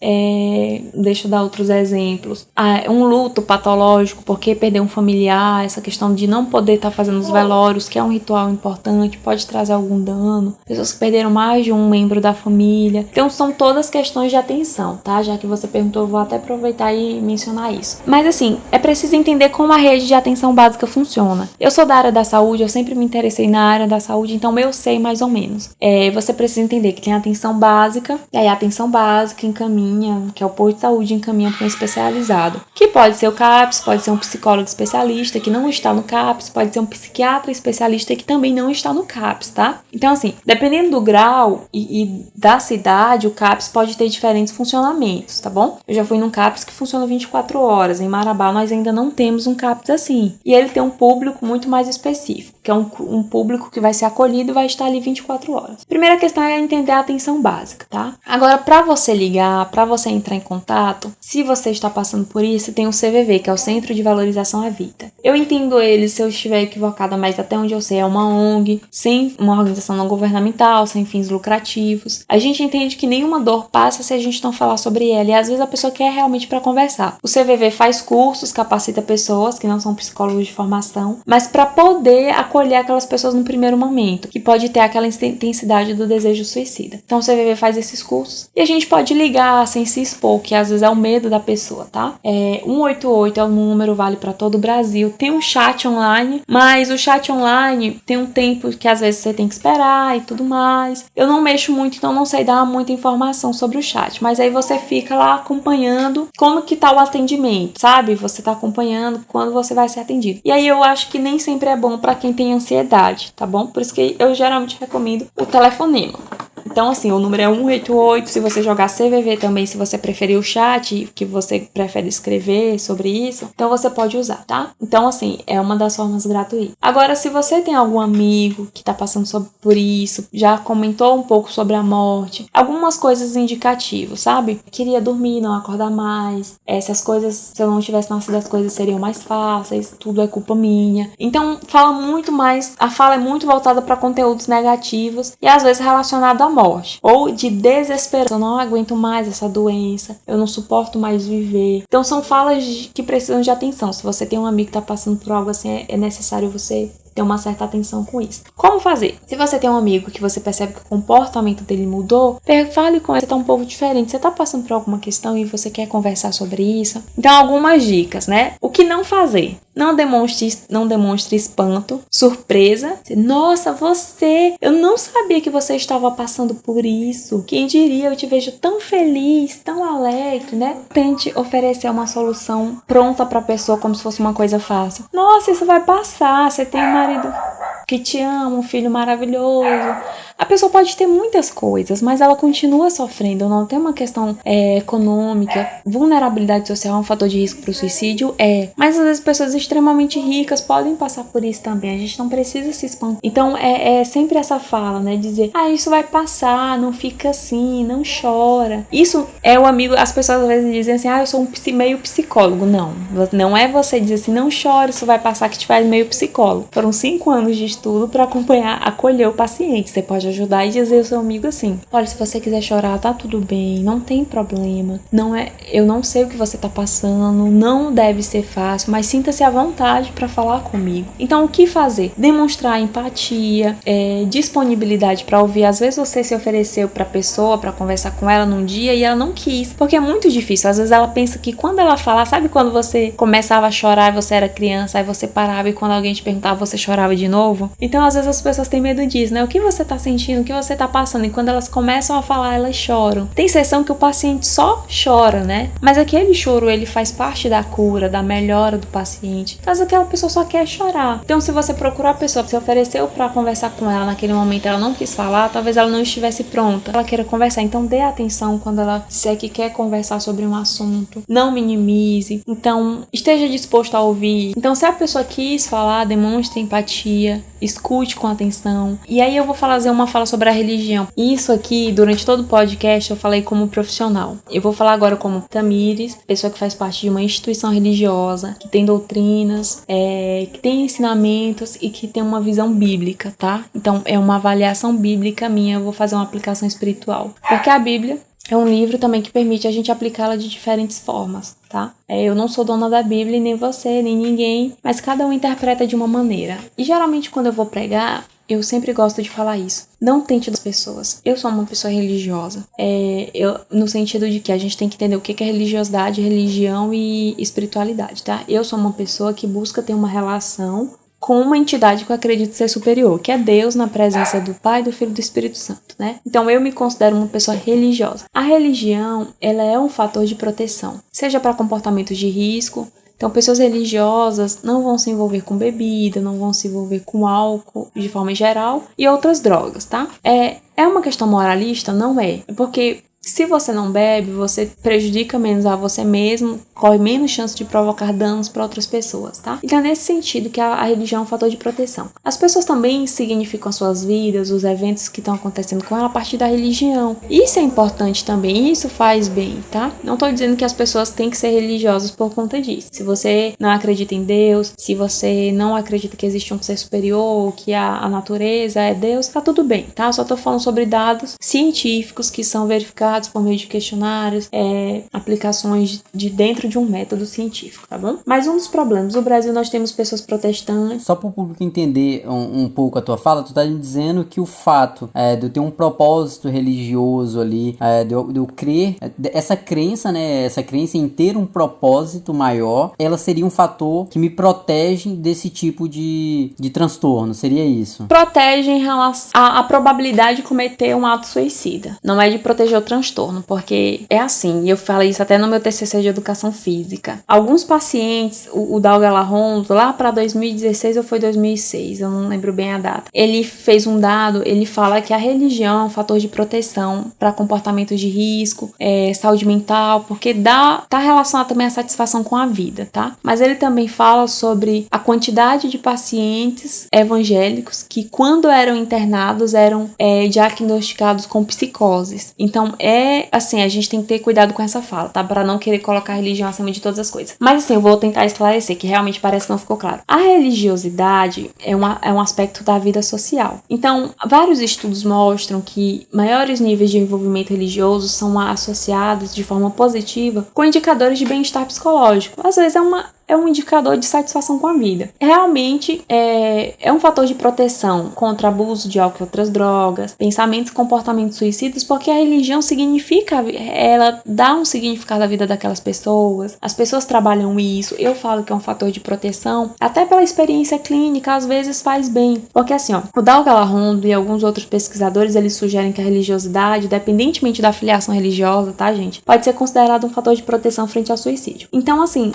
Deixa eu dar outros exemplos. Um luto patológico, porque perder um familiar, essa questão de não poder estar fazendo os velórios, que é um ritual importante, pode trazer algum dano. Pessoas que perderam mais de um membro da família. Então são todas questões de atenção, tá? Já que você perguntou, eu vou até aproveitar e mencionar isso. Mas assim, é preciso entender como a rede de atenção básica funciona. Eu sou da área da saúde, eu sempre me interessei na área da saúde, então eu sei mais ou menos. Você precisa entender que tem a atenção básica, e aí a atenção básica encaminha, que é o posto de saúde, encaminha para um especializado, que pode ser o CAPS, pode ser um psicólogo especialista que não está no CAPS, pode ser um psiquiatra especialista que também não está no CAPS, tá? Então assim, dependendo do grau e da cidade, o CAPS pode ter diferentes funcionamentos, tá bom? Eu já fui num CAPS que funciona 24 horas, em Marabá nós ainda não temos um CAPS assim, e ele tem um público muito mais específico, que é um público que vai ser acolhido e vai estar ali 24 horas. Primeira questão é entender a atenção básica, tá? Agora, para você ligar, para você entrar em contato, se você está passando por isso, tem o CVV, que é o Centro de Valorização à Vida. Eu entendo ele, se eu estiver equivocada, mas até onde eu sei é uma ONG, sem uma organização não governamental, sem fins lucrativos. A gente entende que nenhuma dor passa se a gente não falar sobre ela, e às vezes a pessoa quer realmente para conversar. O CVV faz cursos, capacita pessoas que não são psicólogos de formação, mas para poder acolher aquelas pessoas no primeiro momento, que pode ter aquela intensidade do desejo suicida. Então o CVV faz esses cursos e a gente pode ligar sem se expor, que às vezes é o medo da pessoa, tá? 188 é o número, vale para todo o Brasil. Tem um chat online, mas o chat online tem um tempo que às vezes você tem que esperar e tudo mais. Eu não mexo muito, então não sei dar muita informação sobre o chat, mas aí você fica lá acompanhando como que tá o atendimento, sabe? Você tá acompanhando quando você vai ser atendido. E aí eu acho que nem sempre é bom para quem tem ansiedade, tá bom? Por isso que eu geralmente recomendo o telefonema. Então, assim, o número é 188, se você jogar CVV também, se você preferir o chat, que você prefere escrever sobre isso, então você pode usar, tá? Então, assim, é uma das formas gratuitas. Agora, se você tem algum amigo que tá passando por isso, já comentou um pouco sobre a morte, algumas coisas indicativas, sabe? Queria dormir, não acordar mais, se eu não tivesse nascido, as coisas seriam mais fáceis, tudo é culpa minha. Então, a fala é muito voltada para conteúdos negativos e às vezes relacionado à morte, ou de desesperação. Eu não aguento mais essa doença, eu não suporto mais viver. Então são falas que precisam de atenção. Se você tem um amigo que está passando por algo assim, é necessário você ter uma certa atenção com isso. Como fazer? Se você tem um amigo que você percebe que o comportamento dele mudou, fale com ele, você tá um pouco diferente, você tá passando por alguma questão e você quer conversar sobre isso. Então, algumas dicas, né? O que não fazer? Não demonstre espanto, surpresa. Nossa, eu não sabia que você estava passando por isso. Quem diria, eu te vejo tão feliz, tão alegre, né? Tente oferecer uma solução pronta para a pessoa como se fosse uma coisa fácil. Nossa, isso vai passar, você tem um marido que te ama, um filho maravilhoso. A pessoa pode ter muitas coisas, mas ela continua sofrendo. Não tem uma questão econômica. Vulnerabilidade social é um fator de risco para o suicídio? Mas às vezes pessoas extremamente ricas podem passar por isso também. A gente não precisa se espantar. Então é sempre essa fala, né? Dizer, isso vai passar, não fica assim, não chora. Isso é o amigo. As pessoas às vezes dizem assim, eu sou meio psicólogo. Não é você dizer assim, não chora, isso vai passar, que te faz meio psicólogo. Foram 5 anos de estudo para acolher o paciente. Você pode ajudar e dizer ao seu amigo assim, olha, se você quiser chorar, tá tudo bem, não tem problema, eu não sei o que você tá passando, não deve ser fácil, mas sinta-se à vontade para falar comigo. Então, o que fazer? Demonstrar empatia, disponibilidade para ouvir. Às vezes você se ofereceu pra pessoa, para conversar com ela num dia e ela não quis, porque é muito difícil. Às vezes ela pensa que quando ela falar, sabe quando você começava a chorar e você era criança, aí você parava e quando alguém te perguntava, você chorava de novo? Então, às vezes as pessoas têm medo disso, né? O que você tá sentindo, o que você tá passando? E quando elas começam a falar, elas choram. Tem sessão que o paciente só chora, né? Mas aquele choro, ele faz parte da cura, da melhora do paciente. Caso aquela pessoa só quer chorar. Então, se você procurar a pessoa, se ofereceu pra conversar com ela naquele momento, ela não quis falar, talvez ela não estivesse pronta, ela queira conversar. Então, dê atenção quando ela disser que quer conversar sobre um assunto. Não minimize. Então, esteja disposto a ouvir. Então, se a pessoa quis falar, demonstre empatia, escute com atenção. E aí eu vou fazer uma fala sobre a religião. Isso aqui, durante todo o podcast, eu falei como profissional. Eu vou falar agora como Tamires, pessoa que faz parte de uma instituição religiosa, que tem doutrinas, que tem ensinamentos e que tem uma visão bíblica, tá? Então, é uma avaliação bíblica minha, eu vou fazer uma aplicação espiritual. Porque a Bíblia é um livro também que permite a gente aplicá-la de diferentes formas, tá? Eu não sou dona da Bíblia, nem você, nem ninguém, mas cada um interpreta de uma maneira. E geralmente quando eu vou pregar, eu sempre gosto de falar isso. Não tente das pessoas. Eu sou uma pessoa religiosa. No sentido de que a gente tem que entender o que é religiosidade, religião e espiritualidade, tá? Eu sou uma pessoa que busca ter uma relação com uma entidade que eu acredito ser superior, que é Deus, na presença do Pai, do Filho e do Espírito Santo, né? Então eu me considero uma pessoa religiosa. A religião, ela é um fator de proteção, seja para comportamentos de risco. Então, pessoas religiosas não vão se envolver com bebida, não vão se envolver com álcool de forma geral e outras drogas, tá? É uma questão moralista? Não é. Porque Se você não bebe, você prejudica menos a você mesmo, corre menos chance de provocar danos para outras pessoas, tá? Então é nesse sentido que a religião é um fator de proteção. As pessoas também significam as suas vidas, os eventos que estão acontecendo com ela a partir da religião. Isso é importante também, isso faz bem, tá? Não tô dizendo que as pessoas têm que ser religiosas por conta disso. Se você não acredita em Deus, se você não acredita que existe um ser superior, que a natureza é Deus, tá tudo bem, tá? Eu só tô falando sobre dados científicos que são verificados por meio de questionários, aplicações de dentro de um método científico, tá bom? Mas um dos problemas, no Brasil nós temos pessoas protestantes. Só para o público entender um pouco a tua fala, tu tá dizendo que o fato de eu ter um propósito religioso ali, de eu crer, essa crença, né, essa crença em ter um propósito maior, ela seria um fator que me protege desse tipo de transtorno, seria isso? Protege em relação à probabilidade de cometer um ato suicida. Não é de proteger o transtorno, porque é assim, e eu falei isso até no meu TCC de Educação Física. Alguns pacientes, o Dalga Larronzo, lá para 2016 ou foi 2006, eu não lembro bem a data, ele fez um dado, ele fala que a religião é um fator de proteção para comportamentos de risco, saúde mental, porque tá relacionado também à satisfação com a vida, tá? Mas ele também fala sobre a quantidade de pacientes evangélicos que, quando eram internados, eram diagnosticados com psicoses. Então, assim, a gente tem que ter cuidado com essa fala, tá? Para não querer colocar a religião acima de todas as coisas. Mas, assim, eu vou tentar esclarecer, que realmente parece que não ficou claro. A religiosidade é um aspecto da vida social. Então, vários estudos mostram que maiores níveis de envolvimento religioso são associados de forma positiva com indicadores de bem-estar psicológico. Às vezes é um indicador de satisfação com a vida. Realmente é um fator de proteção contra abuso de álcool e outras drogas, pensamentos e comportamentos suicidas, porque a religião ela dá um significado à vida daquelas pessoas, as pessoas trabalham isso. Eu falo que é um fator de proteção, até pela experiência clínica, às vezes faz bem, porque assim, o Dalga Larronzo e alguns outros pesquisadores, eles sugerem que a religiosidade, independentemente da filiação religiosa, tá, gente, pode ser considerado um fator de proteção frente ao suicídio. Então, assim,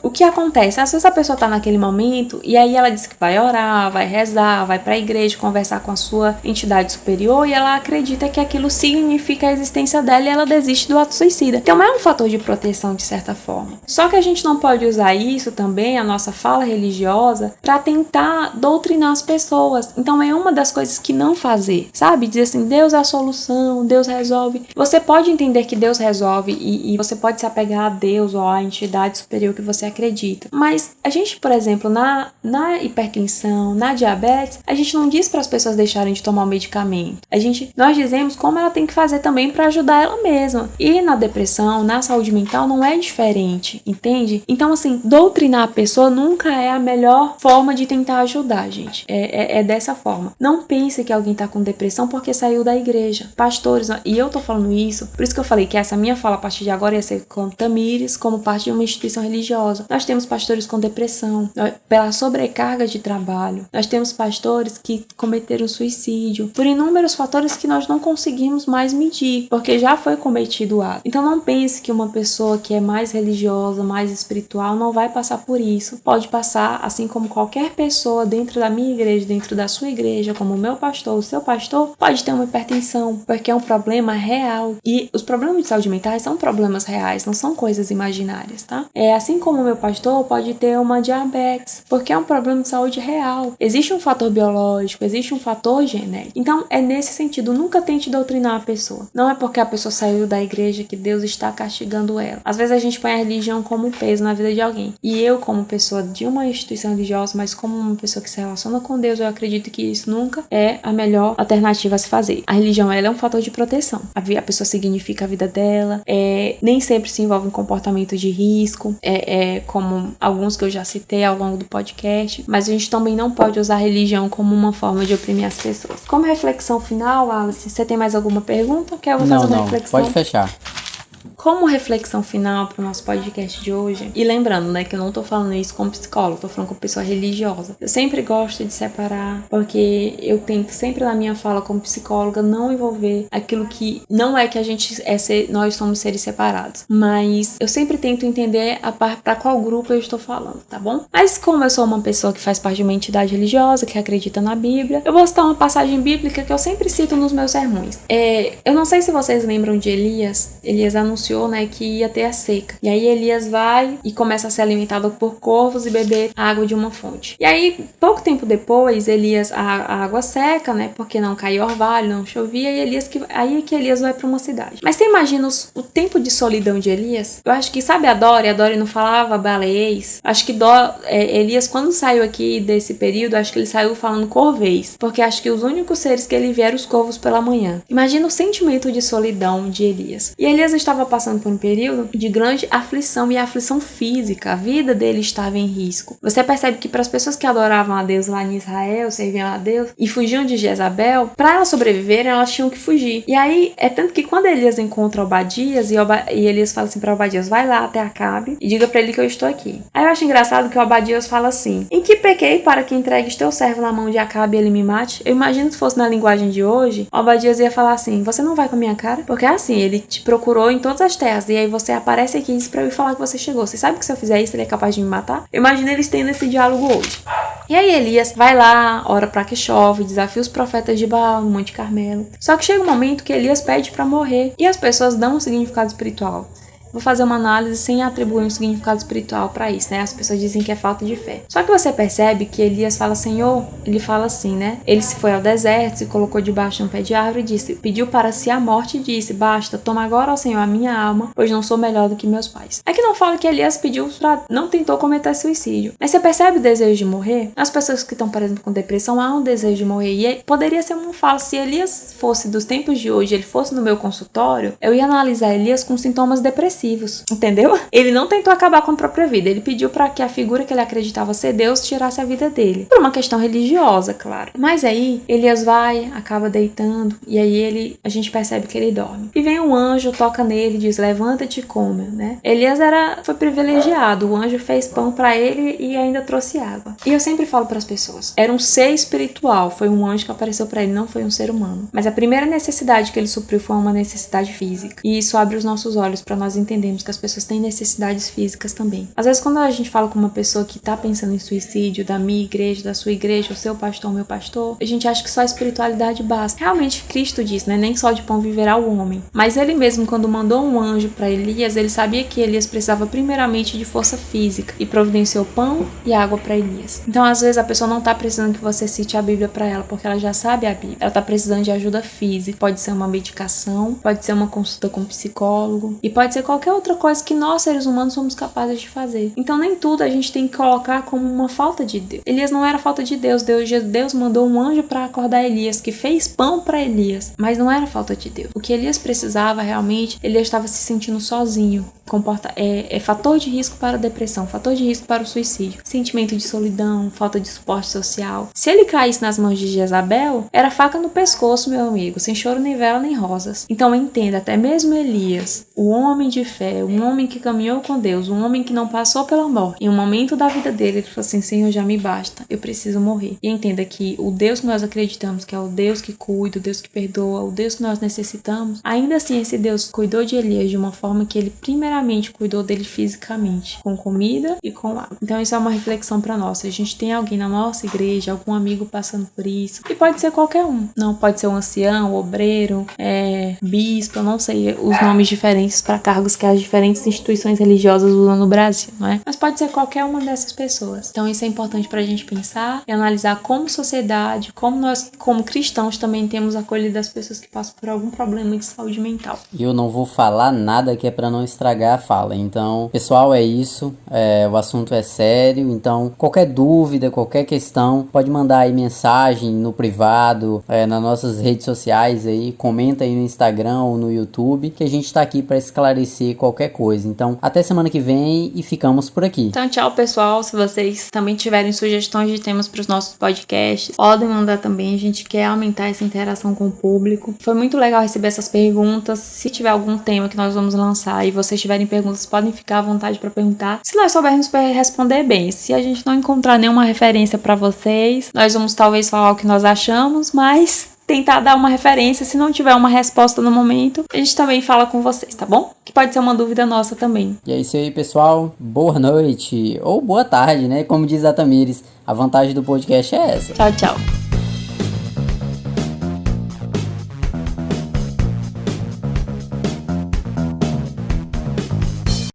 o que acontece? Às vezes a pessoa tá naquele momento e aí ela diz que vai orar, vai rezar, vai pra igreja conversar com a sua entidade superior e ela acredita que aquilo significa a existência dela e ela desiste do ato suicida. Então é um fator de proteção de certa forma. Só que a gente não pode usar isso também, a nossa fala religiosa, pra tentar doutrinar as pessoas. Então é uma das coisas que não fazer, sabe? Dizer assim, Deus é a solução, Deus resolve. Você pode entender que Deus resolve e você pode se apegar a Deus ou à entidade superior que você acredita. Mas a gente, por exemplo, na hipertensão, na diabetes, a gente não diz para as pessoas deixarem de tomar o medicamento. Nós dizemos como ela tem que fazer também para ajudar ela mesma. E na depressão, na saúde mental, não é diferente, entende? Então, assim, doutrinar a pessoa nunca é a melhor forma de tentar ajudar, gente. É dessa forma. Não pense que alguém tá com depressão porque saiu da igreja. Pastores, e eu tô falando isso, por isso que eu falei que essa minha fala a partir de agora ia ser com Tamires, como parte de uma instituição religiosa. Nós temos pastores com depressão, pela sobrecarga de trabalho. Nós temos pastores que cometeram suicídio, por inúmeros fatores que nós não conseguimos mais medir, porque já foi cometido o ato. Então não pense que uma pessoa que é mais religiosa, mais espiritual, não vai passar por isso. Pode passar, assim como qualquer pessoa dentro da minha igreja, dentro da sua igreja, como o meu pastor, o seu pastor, pode ter uma hipertensão, porque é um problema real. E os problemas de saúde mental são problemas reais, não são coisas imaginárias, tá? Assim como o meu pastor pode ter uma diabetes, porque é um problema de saúde real. Existe um fator biológico, existe um fator genético. Então, é nesse sentido, nunca tente doutrinar a pessoa. Não é porque a pessoa saiu da igreja que Deus está castigando ela. Às vezes a gente põe a religião como um peso na vida de alguém. E eu, como pessoa de uma instituição religiosa, mas como uma pessoa que se relaciona com Deus, eu acredito que isso nunca é a melhor alternativa a se fazer. A religião, ela é um fator de proteção. A pessoa significa a vida dela, nem sempre se envolve em comportamento de risco, como alguns que eu já citei ao longo do podcast, mas a gente também não pode usar a religião como uma forma de oprimir as pessoas. Como reflexão final, Alice, você tem mais alguma pergunta? Quer eu vou fazer uma reflexão? Pode fechar. como reflexão final para o nosso podcast de hoje, e lembrando, né, que eu não tô falando isso como psicólogo, tô falando como pessoa religiosa. Eu sempre gosto de separar, porque eu tento sempre na minha fala como psicóloga não envolver aquilo que não é que a gente nós somos seres separados, mas eu sempre tento entender para qual grupo eu estou falando, tá bom? Mas como eu sou uma pessoa que faz parte de uma entidade religiosa, que acredita na Bíblia, eu vou citar uma passagem bíblica que eu sempre cito nos meus sermões. Eu não sei se vocês lembram de Elias. Elias anunciou, né, que ia ter a seca. E aí Elias vai e começa a ser alimentado por corvos e beber água de uma fonte. E aí, pouco tempo depois, a água seca, né, porque não caiu orvalho, não chovia, e aí é que Elias vai para uma cidade. Mas você imagina o tempo de solidão de Elias? Eu acho que, sabe a Dori não falava baleês? Acho que Elias, quando saiu aqui desse período, acho que ele saiu falando corvês, porque acho que os únicos seres que ele via eram os corvos pela manhã. Imagina o sentimento de solidão de Elias. E Elias estava passando por um período de grande aflição e aflição física. A vida dele estava em risco. Você percebe que para as pessoas que adoravam a Deus lá em Israel, serviam a Deus e fugiam de Jezabel, para elas sobreviverem, elas tinham que fugir. E aí, é tanto que quando Elias encontra Obadias e Elias fala assim para Obadias, vai lá até Acabe e diga para ele que eu estou aqui. Aí eu acho engraçado que Obadias fala assim, em que pequei para que entregues teu servo na mão de Acabe e ele me mate? Eu imagino que se fosse na linguagem de hoje, Obadias ia falar assim, você não vai com a minha cara? Porque assim, ele te procurou em todas as terras e aí você aparece aqui e diz pra eu ir falar que você chegou. Você sabe que se eu fizer isso ele é capaz de me matar? Eu imagino eles tendo esse diálogo hoje. E aí Elias vai lá, ora pra que chove, desafia os profetas de Baal no Monte Carmelo. Só que chega um momento que Elias pede pra morrer e as pessoas dão um significado espiritual. Vou fazer uma análise sem atribuir um significado espiritual para isso, né? As pessoas dizem que é falta de fé. Só que você percebe que Elias fala, Senhor, ele fala assim, né? Ele se foi ao deserto, se colocou debaixo de um pé de árvore e disse, pediu para si a morte e disse, basta, toma agora, ó Senhor, a minha alma, pois não sou melhor do que meus pais. Aqui não fala que Elias não tentou cometer suicídio. Mas você percebe o desejo de morrer? As pessoas que estão, por exemplo, com depressão, há um desejo de morrer. E poderia ser uma fala, se Elias fosse dos tempos de hoje, ele fosse no meu consultório, eu ia analisar Elias com sintomas depressivos. Entendeu? Ele não tentou acabar com a própria vida. Ele pediu para que a figura que ele acreditava ser Deus tirasse a vida dele. Por uma questão religiosa, claro. Mas aí, Elias vai, acaba deitando. E aí a gente percebe que ele dorme. E vem um anjo, toca nele e diz, levanta-te e come, né? Elias foi privilegiado. O anjo fez pão para ele e ainda trouxe água. E eu sempre falo para as pessoas, era um ser espiritual. Foi um anjo que apareceu para ele, não foi um ser humano. Mas a primeira necessidade que ele supriu foi uma necessidade física. E isso abre os nossos olhos para nós entendermos que as pessoas têm necessidades físicas também. Às vezes quando a gente fala com uma pessoa que tá pensando em suicídio, da minha igreja, da sua igreja, o seu pastor, o meu pastor, a gente acha que só a espiritualidade basta. Realmente Cristo diz, né? Nem só de pão viverá o homem. Mas ele mesmo, quando mandou um anjo para Elias, ele sabia que Elias precisava primeiramente de força física e providenciou pão e água para Elias. Então às vezes a pessoa não tá precisando que você cite a Bíblia para ela, porque ela já sabe a Bíblia. Ela tá precisando de ajuda física. Pode ser uma medicação, pode ser uma consulta com um psicólogo e pode ser qualquer outra coisa que nós, seres humanos, somos capazes de fazer. Então nem tudo a gente tem que colocar como uma falta de Deus. Elias não era falta de Deus. Deus mandou um anjo para acordar Elias, que fez pão para Elias, mas não era falta de Deus. O que Elias precisava realmente, Elias estava se sentindo sozinho. É fator de risco para a depressão, fator de risco para o suicídio, sentimento de solidão, falta de suporte social. Se ele caísse nas mãos de Jezabel, era faca no pescoço, meu amigo, sem choro nem vela nem rosas. Então entenda, até mesmo Elias, o homem de fé, um homem que caminhou com Deus, um homem que não passou pela morte, em um momento da vida dele, ele falou assim, Senhor, já me basta, eu preciso morrer. E entenda que o Deus que nós acreditamos, que é o Deus que cuida, o Deus que perdoa, o Deus que nós necessitamos, ainda assim esse Deus cuidou de Elias de uma forma que ele primeiramente cuidou dele fisicamente, com comida e com água. Então isso é uma reflexão para nós. Se a gente tem alguém na nossa igreja, algum amigo passando por isso, e pode ser qualquer um, não pode ser um ancião, obreiro, bispo, eu não sei os nomes diferentes para cargos que as diferentes instituições religiosas usam no Brasil, não é? Mas pode ser qualquer uma dessas pessoas. Então isso é importante para a gente pensar e analisar como sociedade, como nós, como cristãos, também temos acolhido as pessoas que passam por algum problema de saúde mental. E eu não vou falar nada que é para não estragar TDAH fala. Então, pessoal, é isso. O assunto é sério. Então, qualquer dúvida, qualquer questão, pode mandar aí mensagem no privado, nas nossas redes sociais aí. Comenta aí no Instagram ou no YouTube, que a gente tá aqui para esclarecer qualquer coisa. Então, até semana que vem e ficamos por aqui. Então, tchau, pessoal. Se vocês também tiverem sugestões de temas para os nossos podcasts, podem mandar também. A gente quer aumentar essa interação com o público. Foi muito legal receber essas perguntas. Se tiver algum tema que nós vamos lançar e vocês tiverem perguntas, podem ficar à vontade para perguntar. Se nós soubermos responder bem. Se a gente não encontrar nenhuma referência para vocês, nós vamos talvez falar o que nós achamos, mas tentar dar uma referência. Se não tiver uma resposta no momento, a gente também fala com vocês, tá bom? Que pode ser uma dúvida nossa também. E é isso aí, pessoal. Boa noite ou boa tarde, né? Como diz a Tamires, a vantagem do podcast é essa. Tchau, tchau.